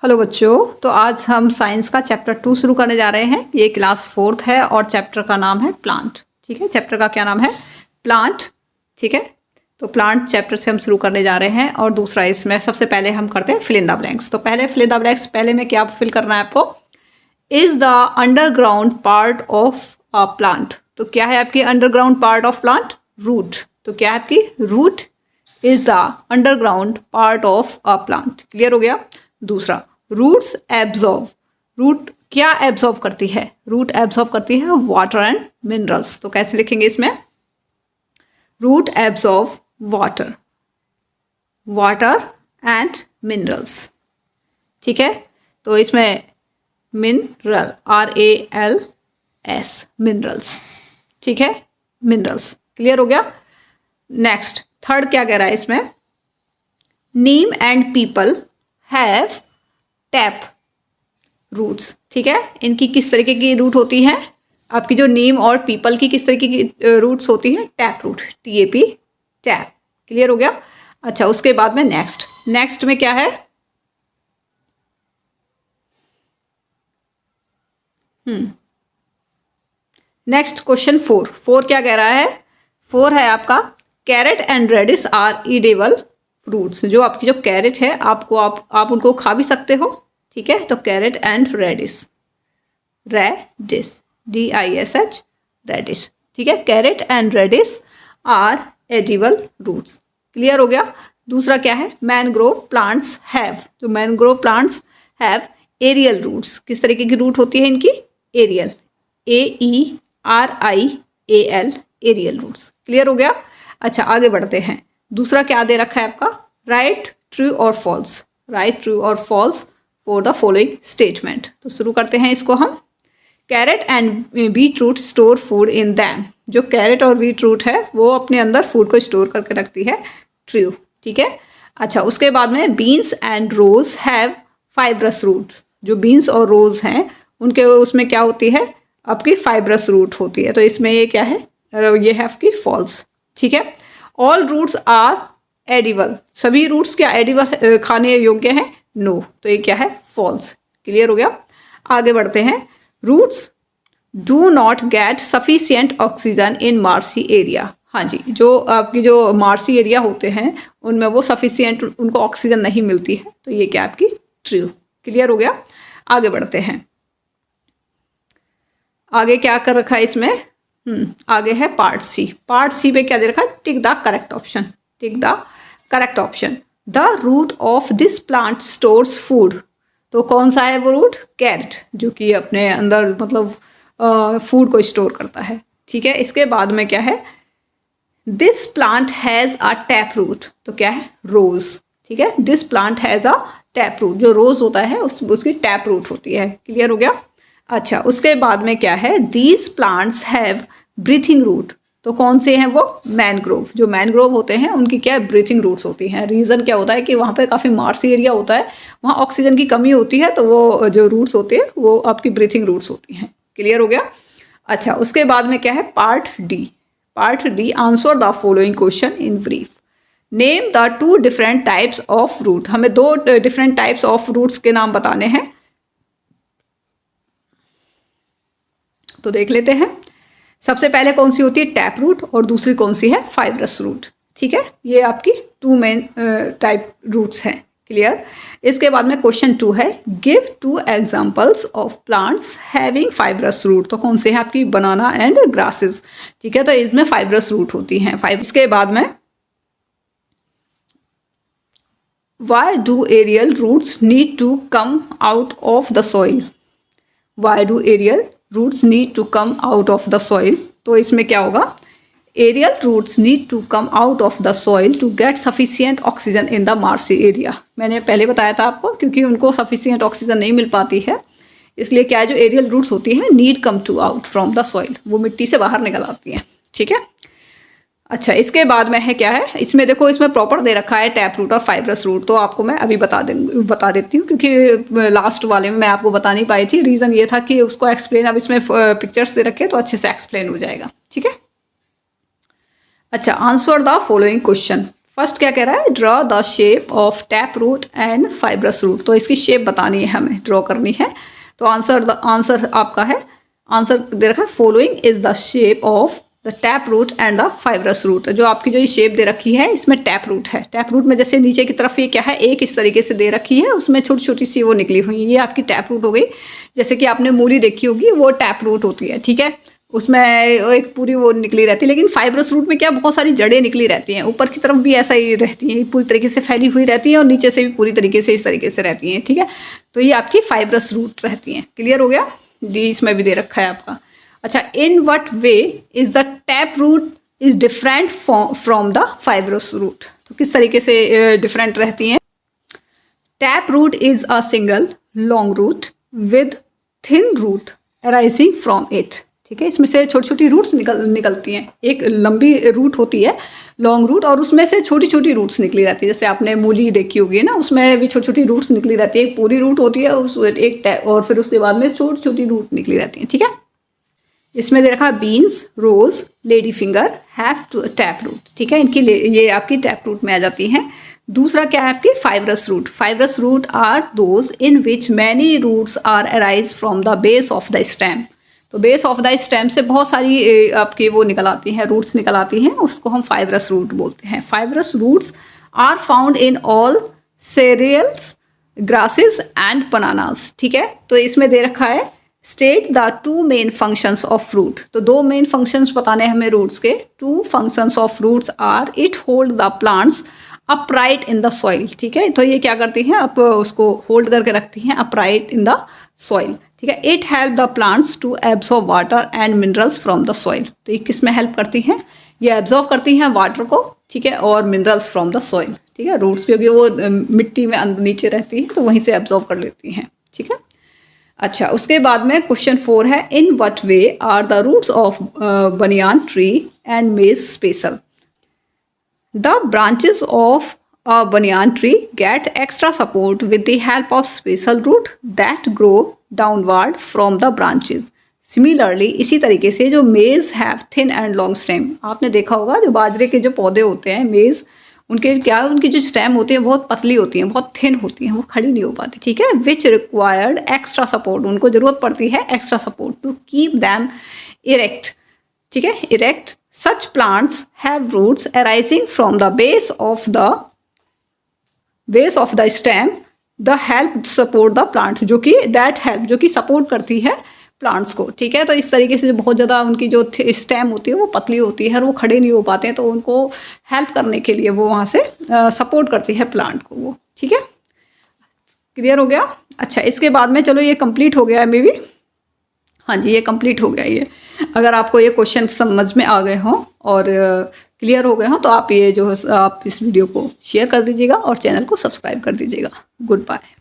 Hello बच्चों, तो आज हम साइंस का चैप्टर 2 शुरू करने जा रहे हैं। ये क्लास 4th है और चैप्टर का नाम है प्लांट। ठीक है, चैप्टर का क्या नाम है? प्लांट। ठीक है, तो प्लांट चैप्टर से हम शुरू करने जा रहे हैं। और दूसरा, इसमें सबसे पहले हम करते हैं फिल इन द ब्लैंक्स। तो पहले फिल इन द ब्लैंक्स, पहले में क्या फिल करना है आपको? Is the underground part of a plant. तो क्या है आपकी underground part of plant? Root. तो क्या है आपकी? Root is the underground part of a plant. Clear हो गया? दूसरा, रूट्स एब्जॉर्व। रूट क्या एब्जॉर्व करती है? रूट एब्जॉर्व करती है वाटर एंड मिनरल्स। तो कैसे लिखेंगे इसमें? Root absorb water, water and minerals. ठीक है, तो इसमें मिनरल RALS, मिनरल्स। ठीक है, मिनरल्स। क्लियर हो गया? नेक्स्ट, थर्ड क्या कह रहा है इसमें? Neem and peepal have tap roots. ठीक है, इनकी किस तरीके की रूट होती है? आपकी जो नीम और पीपल की किस तरीके की रूट्स होती है? Tap root, TAP, tap. Clear हो गया? अच्छा, उसके बाद में नेक्स्ट में क्या है? नेक्स्ट क्वेश्चन 4 क्या कह रहा है? 4 है आपका, carrot and radish are edible fruits. जो आपकी जो कैरेट है, आप उनको खा भी सकते हो। ठीक है, तो carrot and radish, DISH, radish. ठीक है, carrot and radish are edible roots. Clear हो गया? दूसरा क्या है? Mangrove plants have. जो mangrove plants have aerial roots. किस तरीके की रूट होती है इनकी? Aerial, AERIAL, aerial roots. Clear हो गया? अच्छा, आगे बढ़ते हैं। दूसरा क्या दे रखा है आपका? राइट ट्रू और फॉल्स। राइट ट्रू और false for the following statement. तो शुरू करते हैं इसको हम। Carrot and beet root store food in them. जो कैरेट और बीट रूट है वो अपने अंदर फूड को स्टोर करके रखती है। ट्रू। ठीक है, अच्छा, उसके बाद में beans and rose have fibrous root. जो बीन्स और रोज हैं उनके उसमें क्या होती है? आपकी फाइब्रस रूट होती है। तो इसमें ये क्या है? ये है आपकी फॉल्स। ठीक है, ऑल रूट्स आर एडिबल। सभी रूट्स क्या एडिबल, खाने योग्य हैं? नो। तो ये क्या है? फॉल्स। क्लियर हो गया? आगे बढ़ते हैं। Roots do not get sufficient oxygen in marshy area. हाँ जी, जो आपकी जो मार्सी एरिया होते हैं उनमें वो सफिशियंट उनको ऑक्सीजन नहीं मिलती है। तो ये क्या आपकी? ट्रू। क्लियर हो गया? आगे बढ़ते हैं। आगे क्या कर रखा है इसमें? आगे है पार्ट सी। पार्ट सी पे क्या दे रखा है? Tick the correct option. Tick the correct option. The root of this plant stores food. तो कौन सा है वो रूट? कैरेट, जो कि अपने अंदर मतलब फूड को स्टोर करता है। ठीक है, इसके बाद में क्या है? This plant has a tap root. तो क्या है? रोज। ठीक है, this plant has a tap root. जो रोज होता है उसकी टैप रूट होती है। क्लियर हो गया? अच्छा, उसके बाद में क्या है? These plants have breathing root. तो कौन से हैं वो? मैनग्रोव। जो मैनग्रोव होते हैं उनकी क्या है? ब्रीथिंग रूट्स होती हैं। रीज़न क्या होता है कि वहाँ पे काफ़ी मार्सी एरिया होता है, वहाँ ऑक्सीजन की कमी होती है, तो वो जो रूट्स होते हैं वो आपकी ब्रीथिंग रूट्स होती हैं। क्लियर हो गया? अच्छा, उसके बाद में क्या है? Part D. Part D, answer the following question in brief. Name the 2 different types of root. हमें 2 डिफरेंट टाइप्स ऑफ रूट्स के नाम बताने हैं। तो देख लेते हैं। सबसे पहले कौन सी होती है? टैप रूट, और दूसरी कौन सी है? Fibrous root. ठीक है, ये आपकी 2 मेन टाइप रूट्स हैं। क्लियर? इसके बाद में क्वेश्चन 2 है, give 2 examples of plants having fibrous root. तो कौन से हैं? आपकी बनाना एंड ग्रासेस। ठीक है, तो इसमें फाइब्रस रूट होती हैं। इसके बाद में why do aerial roots need to come out of the soil. Why do aerial roots need to come out of the soil. तो इसमें क्या होगा? Aerial roots need to come out of the soil to get sufficient oxygen in the marshy area. मैंने पहले बताया था आपको, क्योंकि उनको सफिशियंट ऑक्सीजन नहीं मिल पाती है, इसलिए क्या जो एरियल रूट्स होती हैं need come to out from the soil, वो मिट्टी से बाहर निकल आती हैं। ठीक है, अच्छा, इसके बाद में है क्या है? इसमें देखो, इसमें प्रॉपर दे रखा है टैप रूट और फाइब्रस रूट। तो आपको मैं अभी बता देती हूँ, क्योंकि लास्ट वाले में मैं आपको बता नहीं पाई थी। रीज़न ये था कि उसको एक्सप्लेन, अब इसमें पिक्चर्स दे रखे तो अच्छे से एक्सप्लेन हो जाएगा। ठीक है, अच्छा, answer the following question. First क्या कह रहा है, draw the shape of tap root and fibrous root. तो इसकी शेप बतानी है, हमें ड्रॉ करनी है। तो आंसर आपका है, आंसर दे रखा है following is the shape of the tap root and the fibrous root. जो आपकी जो ये शेप दे रखी है इसमें टैप रूट है। टैप रूट में जैसे नीचे की तरफ ये क्या है, एक इस तरीके से दे रखी है, उसमें छोटी छोटी सी वो निकली हुई, ये आपकी टैप रूट हो गई। जैसे कि आपने मूली देखी होगी, वो टैप रूट होती है, ठीक है, उसमें एक पूरी वो निकली रहती है। लेकिन फाइब्रस रूट में क्या, बहुत सारी जड़ें निकली रहती हैं, ऊपर की तरफ भी ऐसा ही रहती हैं, पूरी तरीके से फैली हुई रहती हैं, और नीचे से भी पूरी तरीके से इस तरीके से रहती हैं, ठीक है। तो ये आपकी फाइब्रस रूट रहती हैं। क्लियर हो गया, दी इसमें भी दे रखा है आपका। अच्छा, in what way is the tap root is different from the fibrous root. तो किस तरीके से डिफरेंट रहती हैं। Tap root is a single long root with thin root arising from it, ठीक है। इसमें से छोटी छोटी रूट्स निकलती हैं। एक लंबी रूट होती है लॉन्ग रूट, और उसमें से छोटी छोटी रूट्स निकली रहती है। जैसे आपने मूली देखी होगी ना, उसमें भी छोटी छोटी रूट्स निकली रहती है। एक पूरी रूट होती है उस एक, और फिर उसके बाद में छोटी छोटी रूट निकली रहती हैं, ठीक है। इसमें दे रखा है beans, rose, lady finger have tap root, ठीक है। इनकी ये आपकी टैप रूट में आ जाती हैं। दूसरा क्या है आपकी fibrous root. Fibrous root are those in which many roots are arise from the base of the stem. तो बेस ऑफ द स्टेम से बहुत सारी आपकी वो निकल आती हैं, रूट्स निकल आती हैं, उसको हम फाइब्रस रूट बोलते हैं। Fibrous roots are found in all cereals, grasses and bananas, ठीक है। तो इसमें दे रखा है state the two main functions of fruit. तो दो मेन फंक्शंस बताने हमें रूट्स के। Two functions of fruits are it hold the plants upright in the soil, ठीक है। तो ये क्या करती हैं, आप उसको होल्ड करके रखती हैं अपराइट इन द सॉइल, ठीक है। It help the plants to absorb water and minerals from the soil. तो ये किस में हेल्प करती हैं, ये एब्जॉर्ब करती हैं वाटर को, ठीक है, और मिनरल्स फ्रॉम द सॉइल, ठीक है। रूट्स क्योंकि वो मिट्टी में नीचे रहती हैं, तो वहीं से एब्जॉर्ब कर लेती हैं, ठीक है। अच्छा, उसके बाद में क्वेश्चन 4 है, in what way are the roots of banyan tree and maize special. The branches of a banyan tree get extra support with the help of special root that grow downward from the branches. Similarly, इसी तरीके से जो मेज have thin and long stem, आपने देखा होगा जो बाजरे के जो पौधे होते हैं मेज, उनके क्या, उनकी जो स्टेम होती है बहुत पतली होती है, बहुत थिन होती हैं, वो खड़ी नहीं हो पाती, ठीक है। विच रिक्वायर्ड एक्स्ट्रा सपोर्ट, उनको जरूरत पड़ती है extra support to keep them erect, ठीक है, erect. Such plants have roots arising from the base of the stem the help support the plant, जो कि दैट हेल्प, जो कि सपोर्ट करती है प्लांट्स को, ठीक है। तो इस तरीके से बहुत ज़्यादा उनकी जो स्टेम होती है वो पतली होती है और वो खड़े नहीं हो पाते हैं, तो उनको हेल्प करने के लिए वो वहाँ से सपोर्ट करती है प्लांट को वो, ठीक है। क्लियर हो गया। अच्छा, इसके बाद में चलो ये कंप्लीट हो गया है मे बी, हाँ जी, ये कंप्लीट हो गया ये। अगर आपको ये क्वेश्चन समझ में आ गए हों और क्लियर हो गए हों तो आप ये जो आप इस वीडियो को शेयर कर दीजिएगा और चैनल को सब्सक्राइब कर दीजिएगा। Good bye.